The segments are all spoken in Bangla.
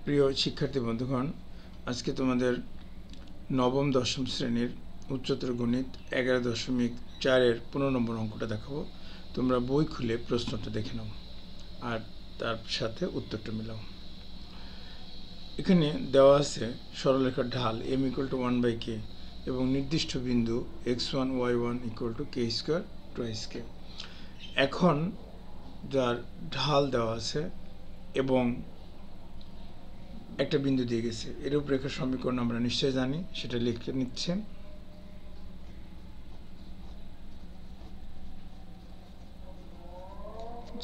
প্রিয় শিক্ষার্থী বন্ধুগণ, আজকে তোমাদের নবম দশম শ্রেণীর উচ্চতর গণিত 11.4 15 নম্বর অঙ্কটা দেখাবো। তোমরা বই খুলে প্রশ্নটা দেখে নাও আর তার সাথে উত্তরটা মিলাও। এখানে দেওয়া আছে সরলরেখার ঢাল m = 1/k এবং নির্দিষ্ট বিন্দু x1 y1 = k² twice k। এখন যার ঢাল দেওয়া আছে এবং একটা বিন্দু দিয়ে গেছে, এর রূপরেখার সমীকরণ আমরা নিশ্চয় জানি, সেটা লিখে নিচ্ছে।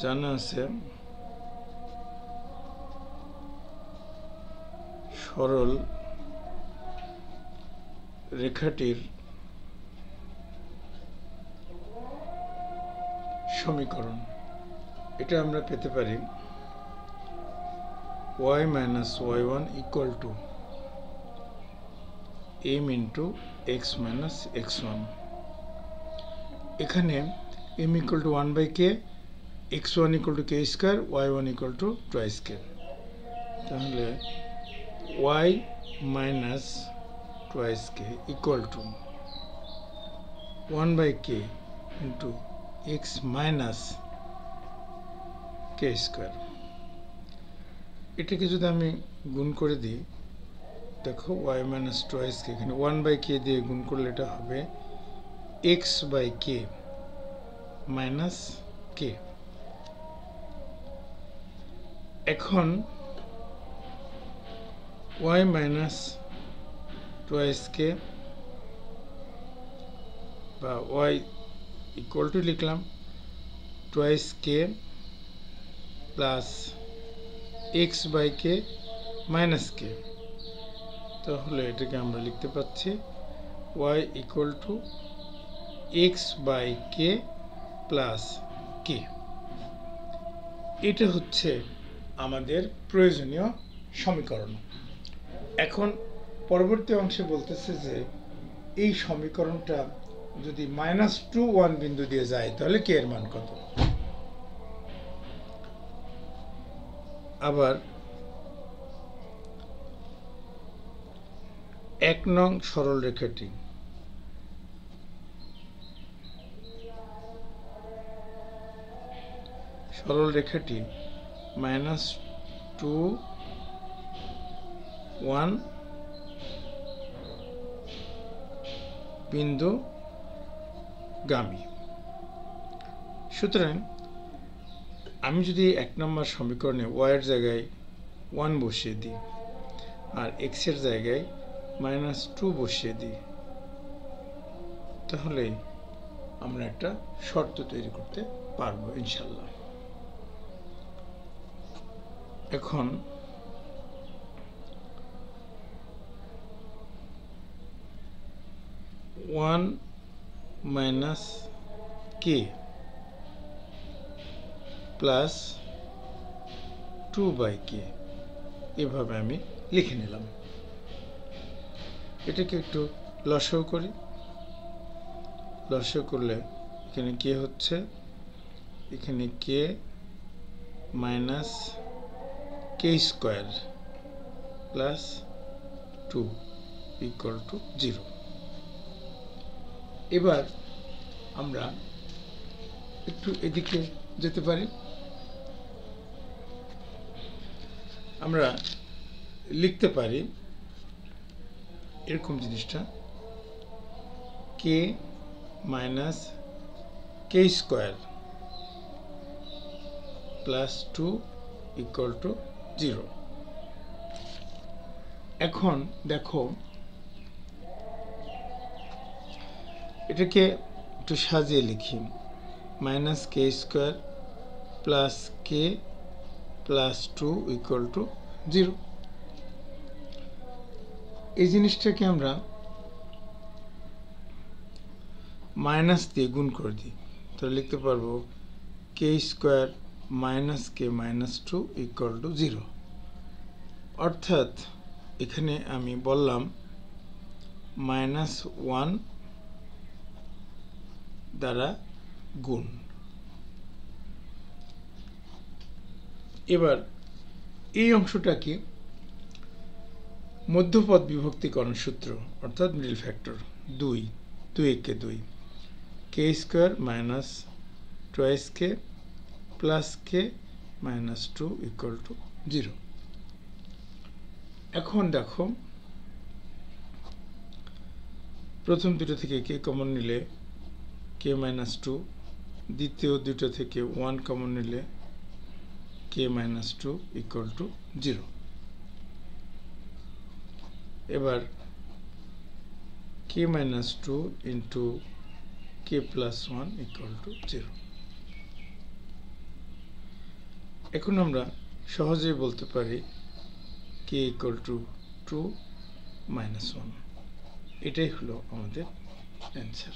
জানা আছে সরল রেখাটির সমীকরণ, এটা আমরা পেতে পারি y - y1 = m × x - x1। এখানে m = 1/k, x1 = k², y1 = twice k। তাহলে y - twice k = 1/k × x - k²। এটাকে যদি আমি গুণ করে দিই, দেখো y - twice k, এখানে 1/k দিয়ে গুণ করলে এটা হবে x/k - k। এখন y - twice k বা y = লিখলাম twice k plus x/k minus k। তাহলে এটাকে আমরা লিখতে পাচ্ছি y = x/k প্লাস k। এটা হচ্ছে আমাদের প্রয়োজনীয় সমীকরণ। এখন পরবর্তী অংশে বলতেছে যে এই সমীকরণটা যদি -2 1 বিন্দু দিয়ে যায় তাহলে k এর মান কত। আবার 1 নং সরল রেখাটি -2 1 বিন্দু গামী। সুতরাং আমি যদি 1 নম্বর সমীকরণে y এর জায়গায় 1 বসিয়ে দিই আর x এর জায়গায় -2 বসিয়ে দিই, তাহলে আমরা একটা শর্ত তৈরি করতে পারবো ইনশাআল্লাহ। এখন (1 - k) প্লাস 2/k এভাবে আমি লিখে নিলাম। এটাকে একটু লসাগু করি। লসাগু করলে এখানে k হচ্ছে, এখানে k minus k² প্লাস 2 = 0। এবার আমরা একটু এদিকে যেতে পারি। আমরা লিখতে পারি এরকম জিনিসটা k - k² প্লাস 2 = 0। এখন দেখো এটাকে একটু সাজিয়ে লিখি, -k² প্লাস k প্লাস 2 = 0। এই জিনিসটাকে আমরা মাইনাস দিয়ে গুণ করে দিই, তাহলে লিখতে পারবো k² - k - 2 = 0। অর্থাৎ এখানে আমি বললাম -1 দ্বারা গুণ। এবার এই অংশটাকে মধ্যপদ বিভক্তিকরণ সূত্র অর্থাৎ middle factor 2 2 2 K square minus twice k plus K minus 2 equal to 0। এখন দেখো প্রথম দুটো থেকে কে কমন নিলে কে মাইনাস 2, দ্বিতীয় দুটো থেকে 1 কমন নিলে কে মাইনাস 2 ইকুয়াল টু 0। এবার K minus 2 into K plus 1 equal to 0। এখন আমরা সহজেই বলতে পারি কে ইকুয়াল টু 2 মাইনাস 1। এটাই হলো আমাদের অ্যান্সার।